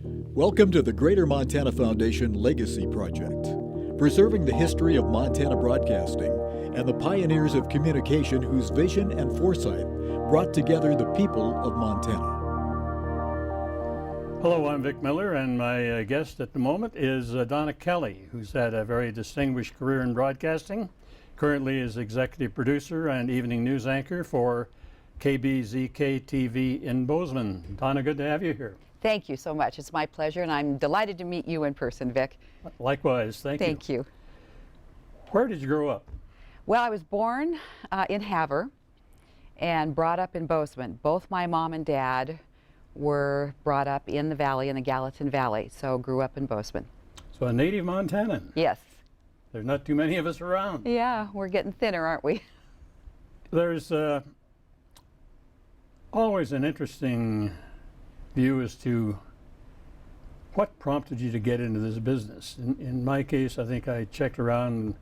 Welcome to the Greater Montana Foundation Legacy Project, preserving the history of Montana broadcasting and the pioneers of communication whose vision and foresight brought together the people of Montana. Hello, I'm Vic Miller, and my guest at the moment is Donna Kelley, who's had a very distinguished career in broadcasting. Currently is executive producer and evening news anchor for KBZK TV in Bozeman. Donna, good to have you here. Thank you so much. It's my pleasure, and I'm delighted to meet you in person, Vic. Likewise, thank you. Thank you. Where did you grow up? Well, I was born in Havre and brought up in Bozeman. Both my mom and dad were brought up in the valley, in the Gallatin Valley, so grew up in Bozeman. So a native Montanan. Yes. There's not too many of us around. Yeah, we're getting thinner, aren't we? There's always an interesting view as to what prompted you to get into this business. In my case, I think I checked around and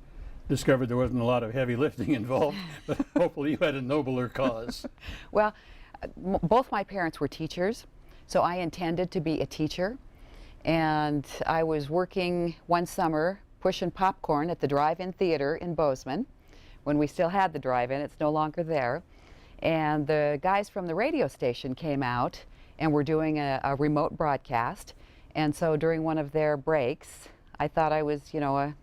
discovered there wasn't a lot of heavy lifting involved, but hopefully you had a nobler cause. Well, both my parents were teachers, so I intended to be a teacher. And I was working one summer pushing popcorn at the drive-in theater in Bozeman when we still had the drive-in. It's no longer there. And the guys from the radio station came out and were doing a remote broadcast. And so during one of their breaks, I thought I was, a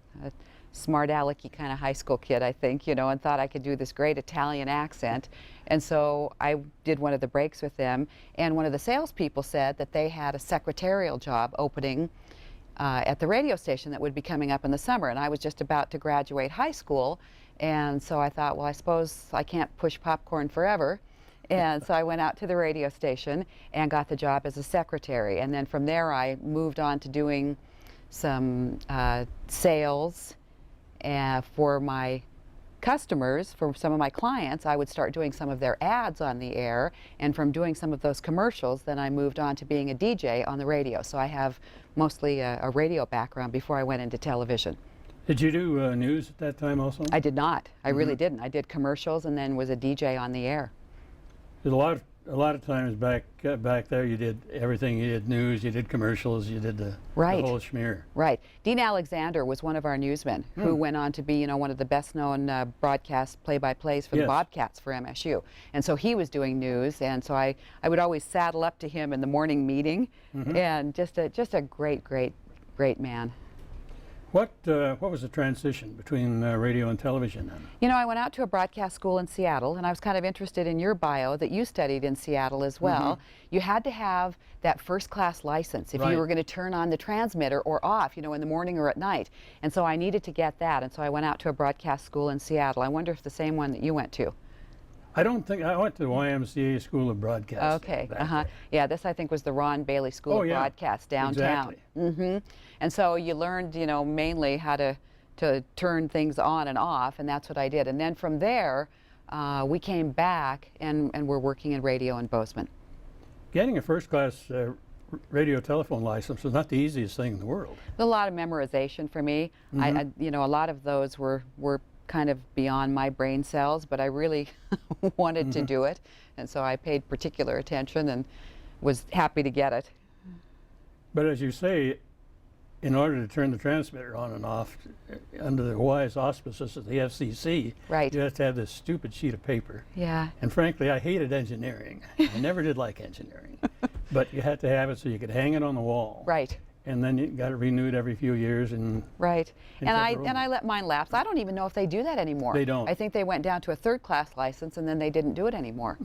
smart alecky kind of high school kid, I think, and thought I could do this great Italian accent. And so I did one of the breaks with them, and one of the salespeople said that they had a secretarial job opening at the radio station that would be coming up in the summer. And I was just about to graduate high school, and so I thought, well, I suppose I can't push popcorn forever. And so I went out to the radio station and got the job as a secretary. And then from there I moved on to doing some sales for my customers. For some of my clients, I would start doing some of their ads on the air. And from doing some of those commercials, then I moved on to being a DJ on the radio. So I have mostly a radio background before I went into television. Did you do news at that time also? I did not. I really didn't. I did commercials and then was a DJ on the air. There's a lot of times back there you did everything. You did news, you did commercials, you did the whole schmear. Right. Dean Alexander was one of our newsmen who went on to be, one of the best-known broadcast play-by-plays for the Bobcats for MSU. And so he was doing news, and so I would always saddle up to him in the morning meeting, and just a great man. What was the transition between radio and television then? I went out to a broadcast school in Seattle, and I was kind of interested in your bio that you studied in Seattle as well. You had to have that first-class license if you were going to turn on the transmitter or off, in the morning or at night. And so I needed to get that, and so I went out to a broadcast school in Seattle. I wonder if the same one that you went to. I don't think I went to the YMCA School of Broadcasting. Okay. Yeah, this I think was the Ron Bailey School of Broadcast downtown. Exactly. And so you learned, mainly how to turn things on and off, and that's what I did. And then from there, we came back and we're working in radio in Bozeman. Getting a first-class radio telephone license was not the easiest thing in the world. A lot of memorization for me. A lot of those were kind of beyond my brain cells, but I really wanted to do it, and so I paid particular attention and was happy to get it. But as you say, in order to turn the transmitter on and off under the wise auspices of the FCC, you have to have this stupid sheet of paper. Yeah. And frankly, I hated engineering. I never did like engineering. But you had to have it so you could hang it on the wall. Right. And then you got it renewed every few years. And I let mine lapse. I don't even know if they do that anymore. They don't. I think they went down to a third-class license and then they didn't do it anymore.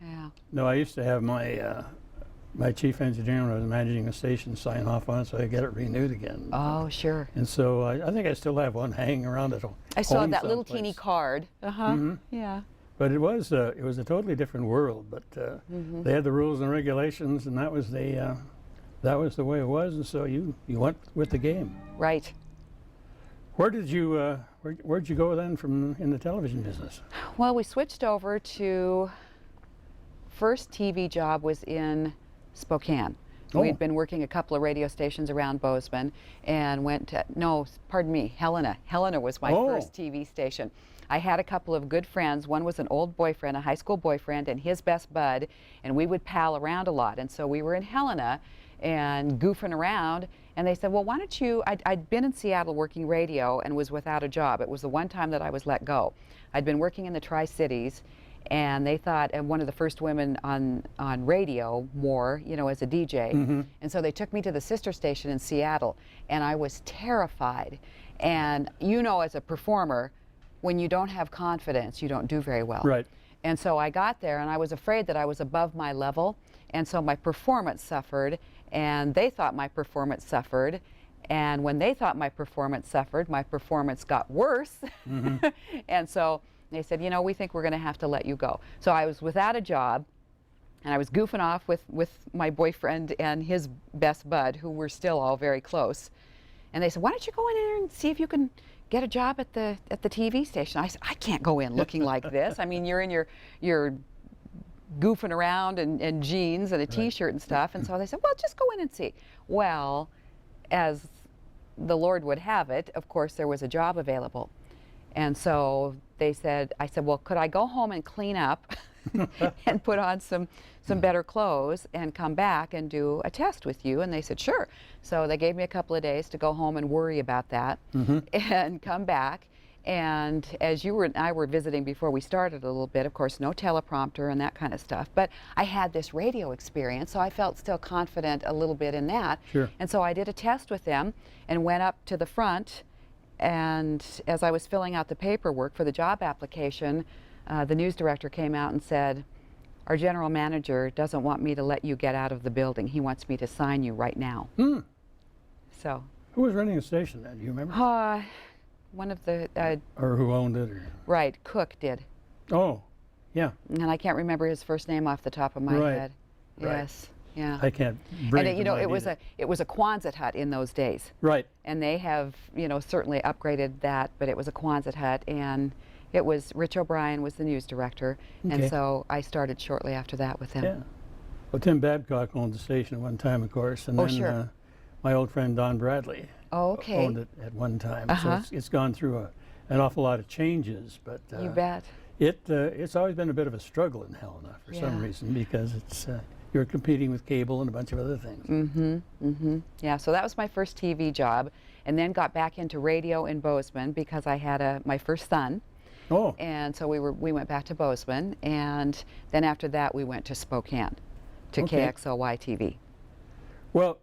Yeah. No, I used to have my chief engineer when I was managing a station sign off on it so I get it renewed again. Oh, sure. And so I think I still have one hanging around at home. I saw that little teeny card. Yeah. But it was a totally different world. But they had the rules and regulations, and that was the way it was. And so you went with the game. Right. Where'd you go then from in the television business? Well, we switched over to first TV job was in Spokane. We'd been working a couple of radio stations around Bozeman and went to, Helena. Helena was my first TV station. I had a couple of good friends. One was an old boyfriend, a high school boyfriend, and his best bud, and we would pal around a lot. And so we were in Helena and goofing around, and they said, well, why don't you, I'd been in Seattle working radio and was without a job. It was the one time that I was let go. I'd been working in the Tri-Cities, and they thought, and one of the first women on radio more, you know, as a DJ. And so they took me to the sister station in Seattle, and I was terrified. And you know, as a performer, when you don't have confidence, you don't do very well. Right. And so I got there, and I was afraid that I was above my level, and so my performance suffered, and they thought my performance suffered. And when they thought my performance suffered, my performance got worse. And so they said, you know, we think we're going to have to let you go. So I was without a job, and I was goofing off with my boyfriend and his best bud, who were still all very close. And they said, why don't you go in there and see if you can get a job at the TV station? I said, I can't go in looking like this. I mean, you're in your goofing around and jeans and a t-shirt and stuff. And so they said, well, just go in and see. Well, as the Lord would have it, of course, there was a job available. And so they said, I said, well, could I go home and clean up and put on some better clothes and come back and do a test with you? And they said, sure. So they gave me a couple of days to go home and worry about that and come back. And as you and I were visiting before we started a little bit, of course, no teleprompter and that kind of stuff. But I had this radio experience, so I felt still confident a little bit in that. Sure. And so I did a test with them and went up to the front. And as I was filling out the paperwork for the job application, the news director came out and said, our general manager doesn't want me to let you get out of the building. He wants me to sign you right now. So. Who was running the station then? Do you remember? One of the... or who owned it? Or? Right, Cook did. Oh, yeah. And I can't remember his first name off the top of my head. Yes, yeah. I can't bring And you know, it was a Quonset hut in those days. Right. And they have, you know, certainly upgraded that, but it was a Quonset hut, and it was Rich O'Brien was the news director, and so I started shortly after that with him. Yeah. Well, Tim Babcock owned the station at one time, of course, and then sure. My old friend Don Bradley owned it at one time. So it's gone through an awful lot of changes, but you bet. It's always been a bit of a struggle in Helena for some reason, because it's you're competing with cable and a bunch of other things. Yeah, so that was my first TV job, and then got back into radio in Bozeman because I had my first son. Oh. And so we went back to Bozeman, and then after that we went to Spokane, to KXLY TV. Well,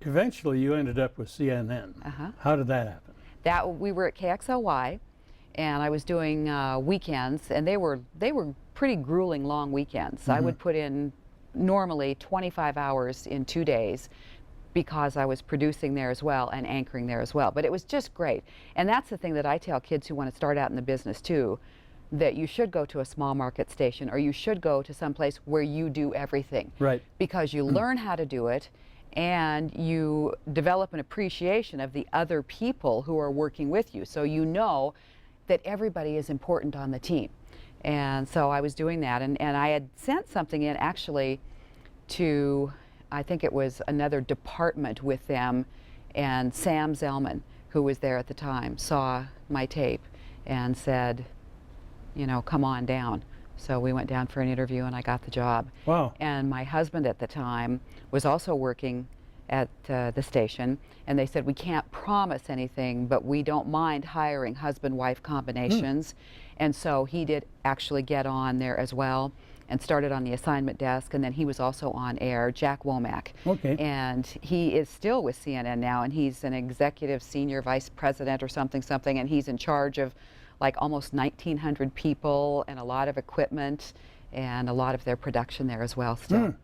eventually you ended up with CNN. How did that happen? We were at KXLY, and I was doing weekends, and they were pretty grueling long weekends. I would put in normally 25 hours in 2 days, because I was producing there as well and anchoring there as well. But it was just great. And that's the thing that I tell kids who want to start out in the business too, that you should go to a small market station, or you should go to some place where you do everything. Right. Because you learn how to do it, and you develop an appreciation of the other people who are working with you. So you know that everybody is important on the team. And so I was doing that, and I had sent something in actually to, I think it was another department with them, and Sam Zellman, who was there at the time, saw my tape and said, you know, come on down. So we went down for an interview, and I got the job. Wow. And my husband at the time was also working at the station, and they said, we can't promise anything, but we don't mind hiring husband-wife combinations. And so he did actually get on there as well, and started on the assignment desk, and then he was also on air, Jack Womack. Okay. And he is still with CNN now, and he's an executive senior vice president or something, and he's in charge of like almost 1,900 people and a lot of equipment and a lot of their production there as well still.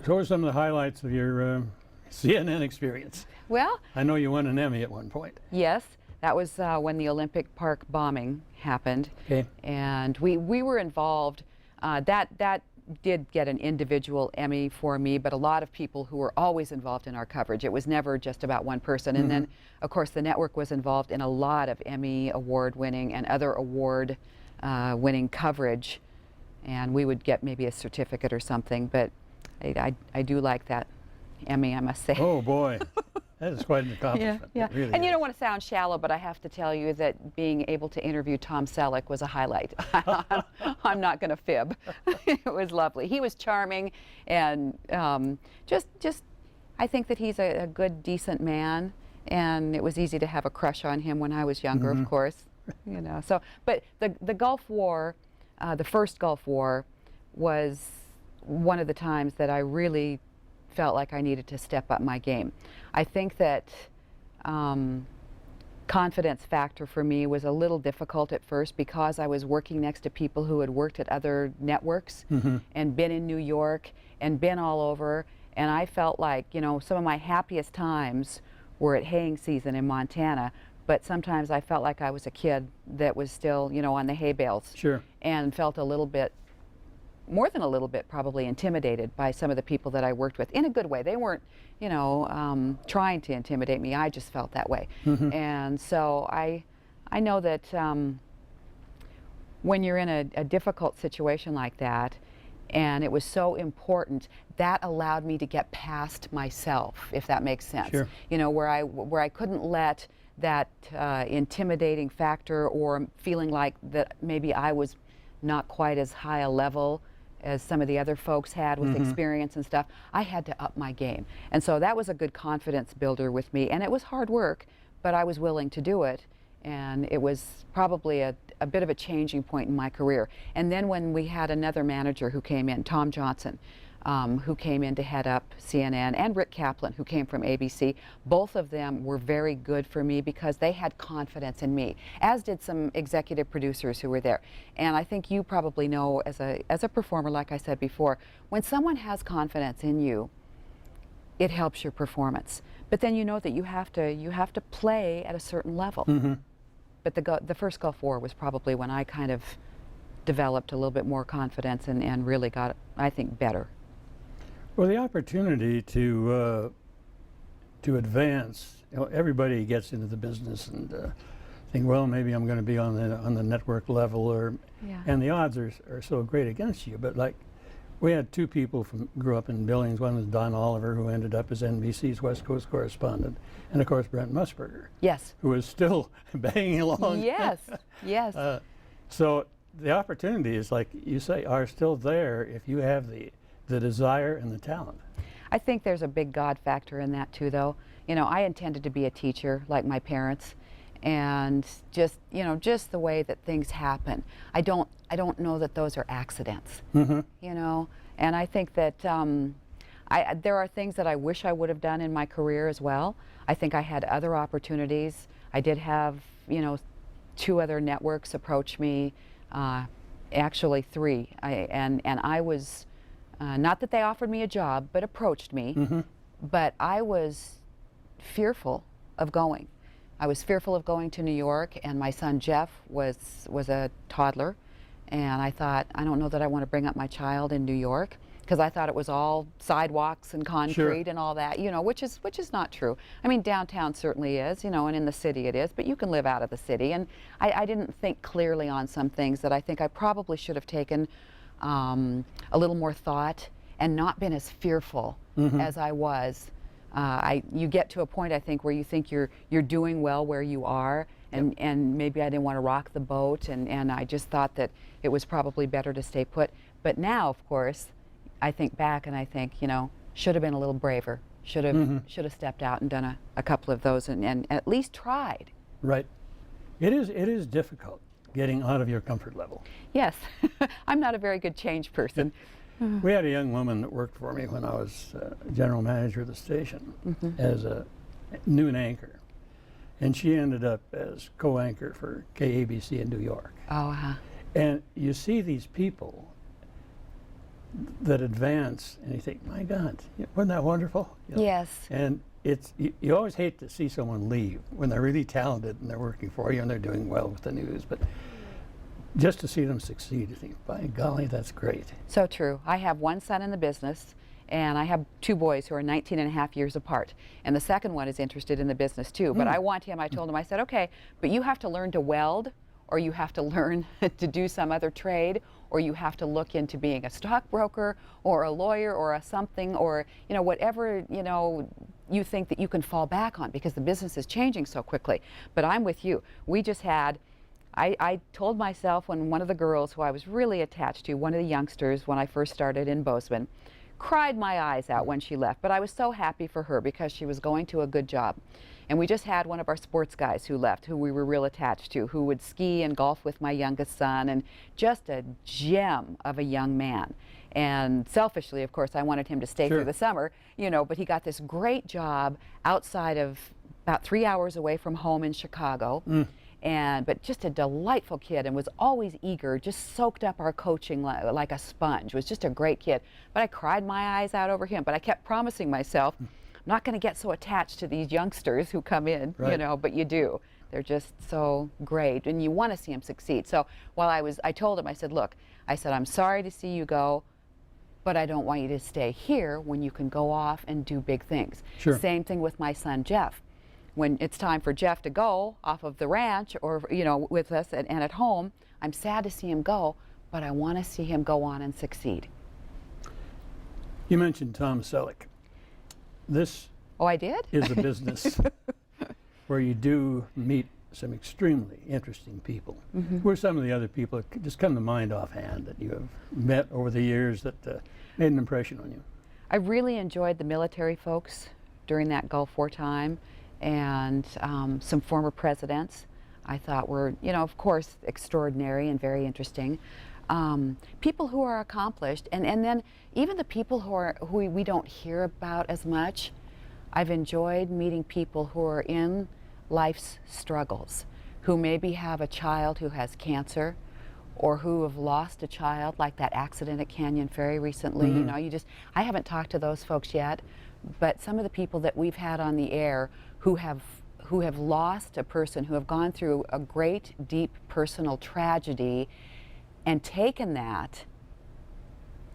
So what are some of the highlights of your CNN experience? Well, I know you won an Emmy at one point. yes, that was when the Olympic Park bombing happened. Okay. And we were involved. That did get an individual Emmy for me, but a lot of people who were always involved in our coverage. It was never just about one person. And then, of course, the network was involved in a lot of Emmy award-winning and other award-winning coverage. And we would get maybe a certificate or something, but I do like that Emmy, I must say. Oh, boy. That is quite an accomplishment. Yeah. It really And you is. don't want to sound shallow, but I have to tell you that being able to interview Tom Selleck was a highlight. I'm not going to fib. It was lovely. He was charming, and just I think that he's a good, decent man, and it was easy to have a crush on him when I was younger, of course. You know. So, but the Gulf War, the first Gulf War, was one of the times that I really felt like I needed to step up my game. I think that confidence factor for me was a little difficult at first because I was working next to people who had worked at other networks and been in New York and been all over, and I felt like, you know, some of my happiest times were at haying season in Montana, but sometimes I felt like I was a kid that was still, you know, on the hay bales. Sure. And felt a little bit, more than a little bit, probably intimidated by some of the people that I worked with in a good way. They weren't, you know, trying to intimidate me. I just felt that way. And so I know that when you're in a difficult situation like that, and it was so important, that allowed me to get past myself, if that makes sense. Sure. You know, where I couldn't let that intimidating factor or feeling like that maybe I was not quite as high a level as some of the other folks had with experience and stuff. I had to up my game. And so that was a good confidence builder with me. And it was hard work, but I was willing to do it. And it was probably a bit of a changing point in my career. And then when we had another manager who came in, Tom Johnson, who came in to head up CNN, and Rick Kaplan, who came from ABC. Both of them were very good for me because they had confidence in me, as did some executive producers who were there. And I think you probably know, as a performer, like I said before, when someone has confidence in you, it helps your performance. But then you know that you have to play at a certain level. But the first Gulf War was probably when I kind of developed a little bit more confidence and really got, I think, better. Well, the opportunity to advance, you know, everybody gets into the business and think, well, maybe I'm going to be on the network level, or and the odds are so great against you. But like, we had two people grew up in Billings. One was Don Oliver, who ended up as NBC's West Coast correspondent, and of course Brent Musburger, Yes. who is still banging along. Yes. Yes. So the opportunities, like you say, are still there if you have the desire and the talent. I think there's a big God factor in that too, though. You know, I intended to be a teacher like my parents, and just, you know, just the way that things happen. I don't know that those are accidents. You know, and I think that there are things that I wish I would have done in my career as well. I think I had other opportunities. I did have, you know, 2 other networks approach me, actually 3, and I was. Not that they offered me a job, but approached me. But I was fearful of going. I was fearful of going to New York, and my son Jeff was a toddler, and I thought, I don't know that I want to bring up my child in New York, because I thought it was all sidewalks and concrete and all that, you know, which is not true. I mean, downtown certainly is, you know, and in the city it is, but you can live out of the city. And I didn't think clearly on some things that I think I probably should have taken a little more thought and not been as fearful as I was. You get to a point, I think, where you think you're doing well where you are, and maybe I didn't want to rock the boat, and I just thought that it was probably better to stay put. But now, of course, I think back and I think, you know, should have been a little braver, should have stepped out and done a couple of those and at least tried. Right. It is difficult getting out of your comfort level. Yes. I'm not a very good change person. We had a young woman that worked for me when I was general manager of the station as a noon anchor. And she ended up as co-anchor for KABC in New York. Oh, And you see these people that advance, and you think, my God, wasn't that wonderful? You know? yes. And you always hate to see someone leave when they're really talented and they're working for you and they're doing well with the news. But just to see them succeed, you think, by golly, that's great. So true. I have one son in the business, and I have 2 boys who are 19 and a half years apart. And the second one is interested in the business too. But I want him, I told him, I said, okay, but you have to learn to weld, or you have to learn to do some other trade, or you have to look into being a stockbroker or a lawyer or a something, or, you know, whatever, you know, you think that you can fall back on because the business is changing so quickly. But I'm with you. We just had, I told myself when one of the girls who I was really attached to, one of the youngsters when I first started in Bozeman, cried my eyes out when she left, but I was so happy for her because she was going to a good job. And we just had one of our sports guys who left, who we were real attached to, who would ski and golf with my youngest son, and just a gem of a young man. And selfishly, of course, I wanted him to stay Sure. through the summer, you know, but he got this great job outside of, about 3 hours away from home in Chicago. But just a delightful kid, and was always eager, just soaked up our coaching like a sponge. Was just a great kid. But I cried my eyes out over him. But I kept promising myself, I'm not going to get so attached to these youngsters who come in, you Right. know, but you do. They're just so great, and you want to see them succeed. So while I told him, I said, look, I said, I'm sorry to see you go, but I don't want you to stay here when you can go off and do big things. Sure. Same thing with my son, Jeff. When it's time for Jeff to go off of the ranch or, you know, with us and at home, I'm sad to see him go, but I want to see him go on and succeed. You mentioned Tom Selleck. This Oh, I did? is a business where you do meet some extremely interesting people. Who are some of the other people that just come to mind offhand that you have met over the years that made an impression on you? I really enjoyed the military folks during that Gulf War time, and some former presidents I thought were, you know, of course, extraordinary and very interesting. People who are accomplished, and then even the people who we don't hear about as much. I've enjoyed meeting people who are in life's struggles, who maybe have a child who has cancer, or who have lost a child, like that accident at Canyon Ferry recently. You know, I haven't talked to those folks yet, but some of the people that we've had on the air who have lost a person, who have gone through a great, deep personal tragedy and taken that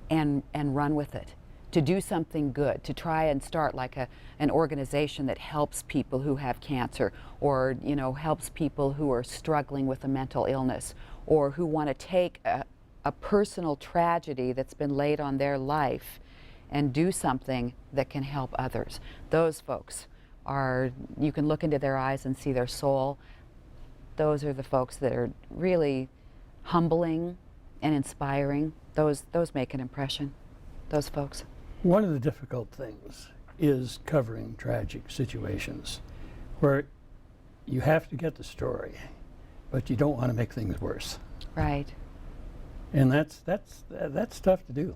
and run with it, to do something good, to try and start like an organization that helps people who have cancer, or, you know, helps people who are struggling with a mental illness, or who want to take a personal tragedy that's been laid on their life and do something that can help others. Those folks are, you can look into their eyes and see their soul. Those are the folks that are really humbling and inspiring. Those make an impression, those folks. One of the difficult things is covering tragic situations where you have to get the story, but you don't want to make things worse. Right. And that's tough to do.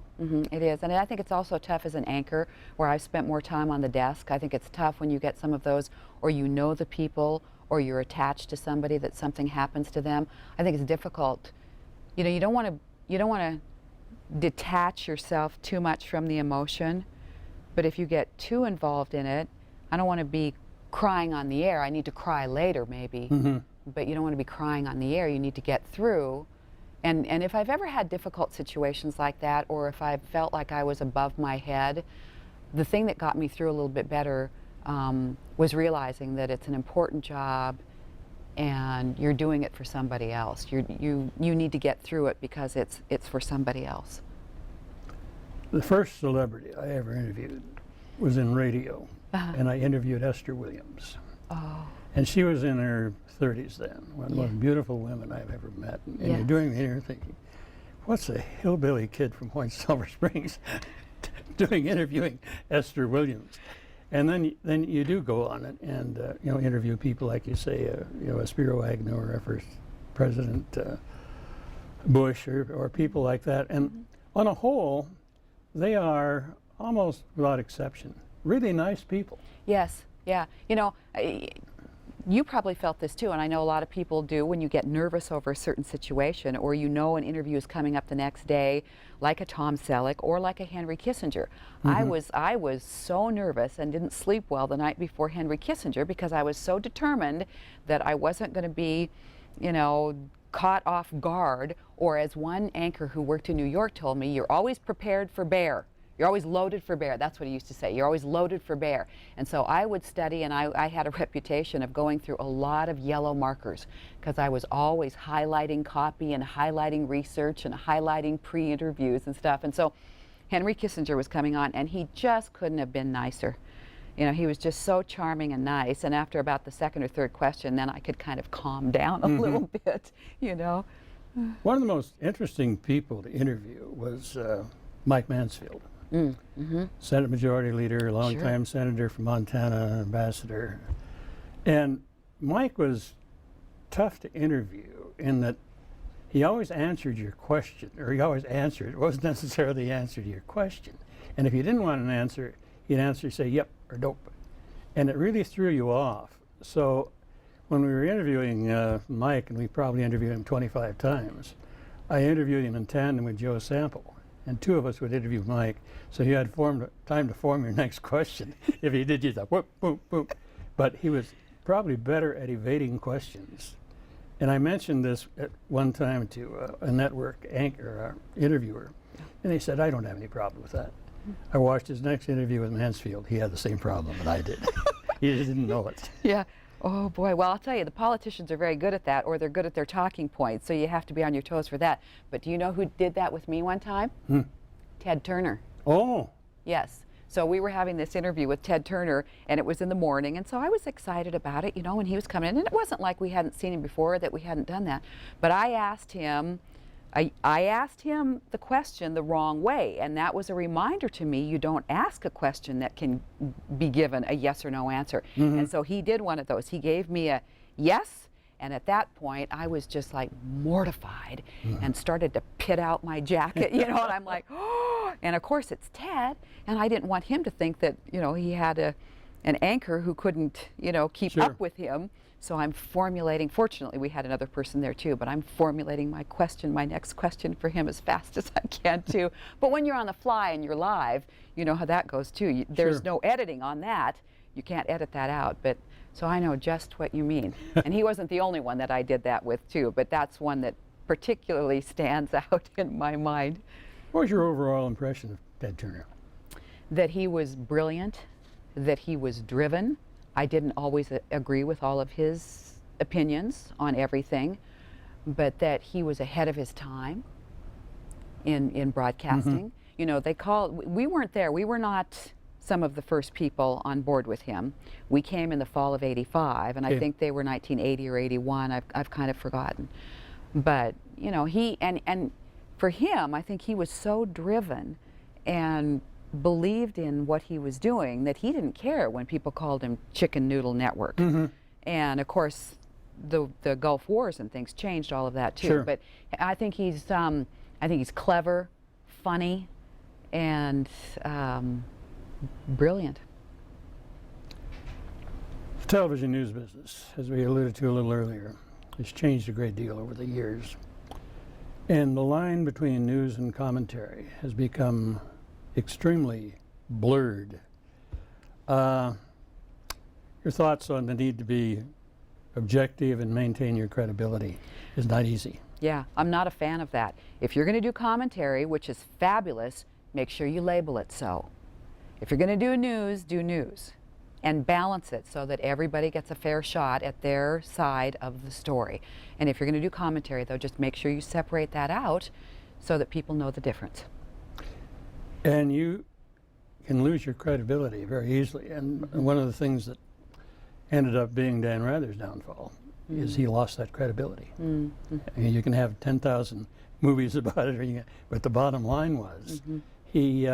It is, and I think it's also tough as an anchor, where I've spent more time on the desk. I think it's tough when you get some of those, or you know the people, or you're attached to somebody that something happens to them. I think it's difficult. You know, you don't want to detach yourself too much from the emotion, but if you get too involved in it, I don't want to be crying on the air. I need to cry later, maybe, but you don't want to be crying on the air. You need to get through. And if I've ever had difficult situations like that, or if I felt like I was above my head, the thing that got me through a little bit better was realizing that it's an important job and you're doing it for somebody else. You need to get through it because it's for somebody else. The first celebrity I ever interviewed was in radio, and I interviewed Esther Williams. Oh. And she was in her 30s then, one of the most beautiful women I've ever met. And you're doing the interview thinking, what's a hillbilly kid from Point Silver Springs doing interviewing Esther Williams? And then you do go on it and you know, interview people like you say, you know, a Spiro Agnew or a first President Bush or people like that. And on a whole, they are almost without exception really nice people. Yes, yeah. You know, you probably felt this too, and I know a lot of people do when you get nervous over a certain situation, or you know an interview is coming up the next day, like a Tom Selleck or like a Henry Kissinger. I was so nervous and didn't sleep well the night before Henry Kissinger because I was so determined that I wasn't going to be, you know, caught off guard, or as one anchor who worked in New York told me, you're always prepared for bear. You're always loaded for bear. That's what he used to say. You're always loaded for bear. And so I would study, and I had a reputation of going through a lot of yellow markers because I was always highlighting copy and highlighting research and highlighting pre-interviews and stuff. And so Henry Kissinger was coming on, and he just couldn't have been nicer. You know, he was just so charming and nice. And after about the second or third question, then I could kind of calm down a little bit, you know. One of the most interesting people to interview was Mike Mansfield, Senate Majority Leader, longtime senator from Montana, ambassador. And Mike was tough to interview in that he always answered your question, or he always answered. It wasn't necessarily the answer to your question. And if you didn't want an answer, he'd answer, say, yep or nope. And it really threw you off. So when we were interviewing Mike, and we probably interviewed him 25 times, I interviewed him in tandem with Joe Sample. And two of us would interview Mike, so you had time to form your next question. If he did, you'd like, whoop, whoop, whoop. But he was probably better at evading questions. And I mentioned this at one time to a network anchor, interviewer, and they said, I don't have any problem with that. I watched his next interview with Mansfield. He had the same problem that I did. He just didn't know it. Yeah. Oh boy. Well, I'll tell you, the politicians are very good at that, or they're good at their talking points, so you have to be on your toes for that. But do you know who did that with me one time? Ted Turner. Oh. Yes. So we were having this interview with Ted Turner, and it was in the morning, and so I was excited about it, you know, when he was coming in. And it wasn't like we hadn't seen him before, that we hadn't done that. But I asked him the question the wrong way, and that was a reminder to me, you don't ask a question that can be given a yes or no answer. And so he did one of those. He gave me a yes, and at that point I was just like mortified and started to pit out my jacket, you know, and I'm like, oh, and of course it's Ted, and I didn't want him to think that, you know, he had an anchor who couldn't, you know, keep up with him. So I'm formulating, fortunately we had another person there too, but I'm formulating my next question for him as fast as I can too. But when you're on the fly and you're live, you know how that goes too. There's no editing on that. You can't edit that out. But so I know just what you mean. And he wasn't the only one that I did that with too, but that's one that particularly stands out in my mind. What was your overall impression of Ted Turner? That he was brilliant, that he was driven. I didn't always agree with all of his opinions on everything, but that he was ahead of his time in broadcasting. You know, we weren't there. We were not some of the first people on board with him. We came in the fall of '85, and I think they were 1980 or '81. I've kind of forgotten. But, you know, and for him, I think he was so driven and believed in what he was doing that he didn't care when people called him Chicken Noodle Network. And of course the Gulf Wars and things changed all of that too. But I think he's clever, funny, and brilliant. The television news business, as we alluded to a little earlier, has changed a great deal over the years, and the line between news and commentary has become extremely blurred. Your thoughts on the need to be objective and maintain your credibility is not easy. Yeah, I'm not a fan of that. If you're going to do commentary, which is fabulous, make sure you label it so. If you're going to do news and balance it so that everybody gets a fair shot at their side of the story. And if you're going to do commentary, though, just make sure you separate that out so that people know the difference. And you can lose your credibility very easily. And one of the things that ended up being Dan Rather's downfall is he lost that credibility. I mean, you can have 10,000 movies about it, but the bottom line was he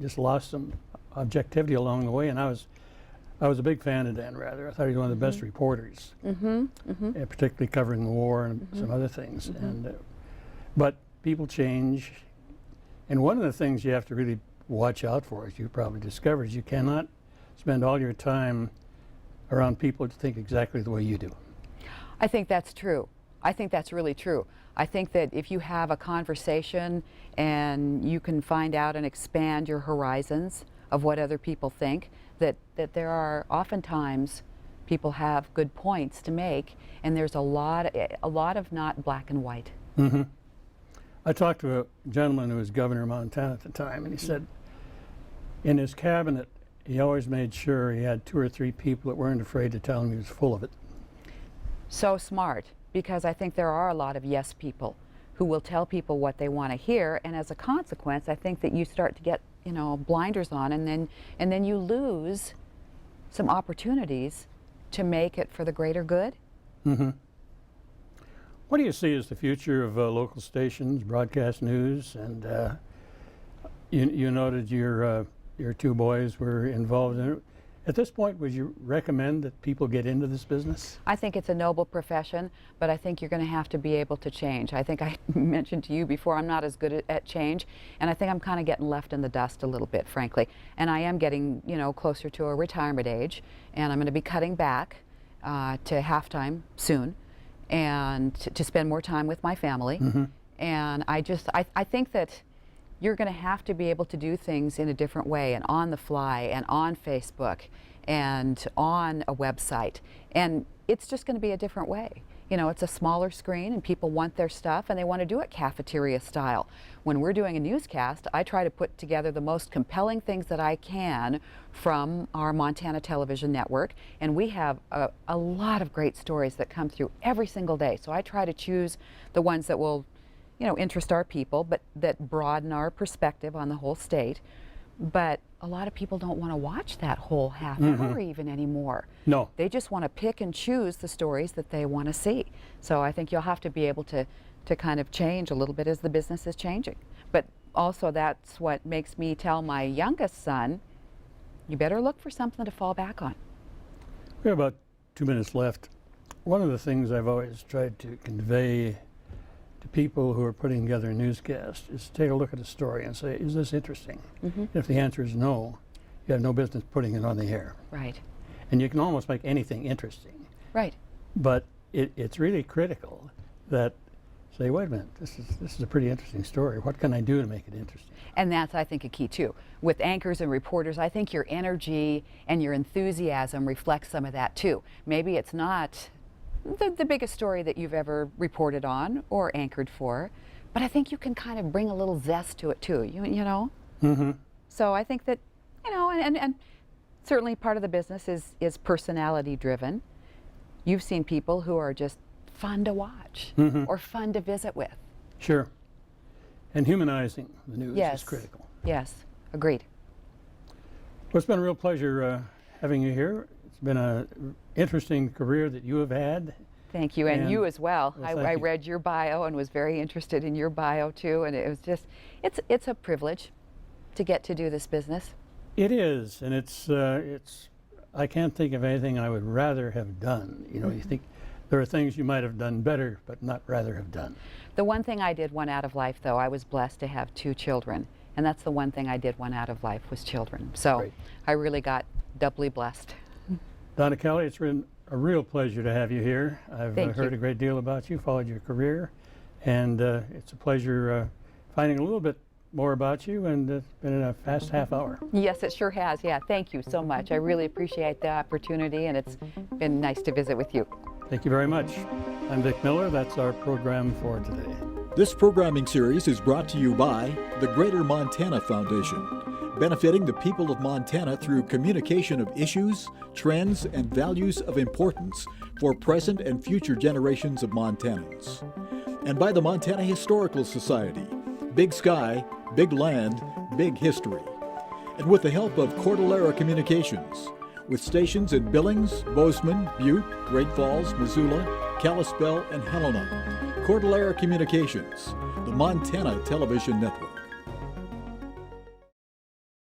just lost some objectivity along the way. And I was a big fan of Dan Rather. I thought he was one of the best reporters, particularly covering the war and some other things. And but people change. And one of the things you have to really watch out for, as you probably discovered, is you cannot spend all your time around people who think exactly the way you do. I think that's true. I think that's really true. I think that if you have a conversation and you can find out and expand your horizons of what other people think, that there are oftentimes people have good points to make, and there's a lot of not black and white. I talked to a gentleman who was governor of Montana at the time, and he said in his cabinet he always made sure he had 2 or 3 people that weren't afraid to tell him he was full of it. So smart, because I think there are a lot of yes people who will tell people what they want to hear, and as a consequence I think that you start to get, you know, blinders on, and then you lose some opportunities to make it for the greater good. Mm-hmm. What do you see as the future of local stations, broadcast news, and you noted your two boys were involved in it. At this point, would you recommend that people get into this business? I think it's a noble profession, but I think you're going to have to be able to change. I think I mentioned to you before, I'm not as good at change, and I think I'm kind of getting left in the dust a little bit, frankly. And I am getting, you know, closer to a retirement age, and I'm going to be cutting back to half-time soon, and to spend more time with my family. Mm-hmm. And I think that you're going to have to be able to do things in a different way, and on the fly, and on Facebook, and on a website. And it's just going to be a different way. You know, it's a smaller screen, and people want their stuff, and they want to do it cafeteria style. When we're doing a newscast, I try to put together the most compelling things that I can from our Montana television network, and we have a lot of great stories that come through every single day. So I try to choose the ones that will, you know, interest our people, but that broaden our perspective on the whole state. But a lot of people don't want to watch that whole half hour even anymore. No. They just want to pick and choose the stories that they want to see. So I think you'll have to be able to kind of change a little bit as the business is changing. But also that's what makes me tell my youngest son, you better look for something to fall back on. We have about 2 minutes left. One of the things I've always tried to convey to people who are putting together a newscast is take a look at a story and say, is this interesting? If the answer is no, you have no business putting it on the air. Right. And you can almost make anything interesting. Right. But it's really critical that say, wait a minute, this is a pretty interesting story. What can I do to make it interesting? And that's, I think, a key too. With anchors and reporters, I think your energy and your enthusiasm reflects some of that too. Maybe it's not the biggest story that you've ever reported on or anchored for, but I think you can kind of bring a little zest to it too, you know? So I think that, you know, and certainly part of the business is personality driven. You've seen people who are just fun to watch or fun to visit with. Sure. And humanizing the news is critical. Yes, agreed. Well, it's been a real pleasure having you here. It's been an interesting career that you have had. Thank you, and you as well. I you. read your bio and was very interested in your bio too, and it was just, it's a privilege to get to do this business. It is, and it's I can't think of anything I would rather have done. You know, you think there are things you might have done better, but not rather have done. The one thing I did want out of life, though, I was blessed to have 2 children, and that's the one thing I did want out of life was children. So Great. I really got doubly blessed. Donna Kelley, it's been a real pleasure to have you here. I've heard you. a great deal about you, followed your career, and it's a pleasure finding a little bit more about you, and it's been a fast half hour. Yes, it sure has. Yeah, thank you so much. I really appreciate the opportunity, and it's been nice to visit with you. Thank you very much. I'm Vic Miller. That's our program for today. This programming series is brought to you by the Greater Montana Foundation, benefiting the people of Montana through communication of issues, trends, and values of importance for present and future generations of Montanans. And by the Montana Historical Society, Big Sky, Big Land, Big History. And with the help of Cordillera Communications, with stations in Billings, Bozeman, Butte, Great Falls, Missoula, Kalispell, and Helena. Cordillera Communications, the Montana Television Network.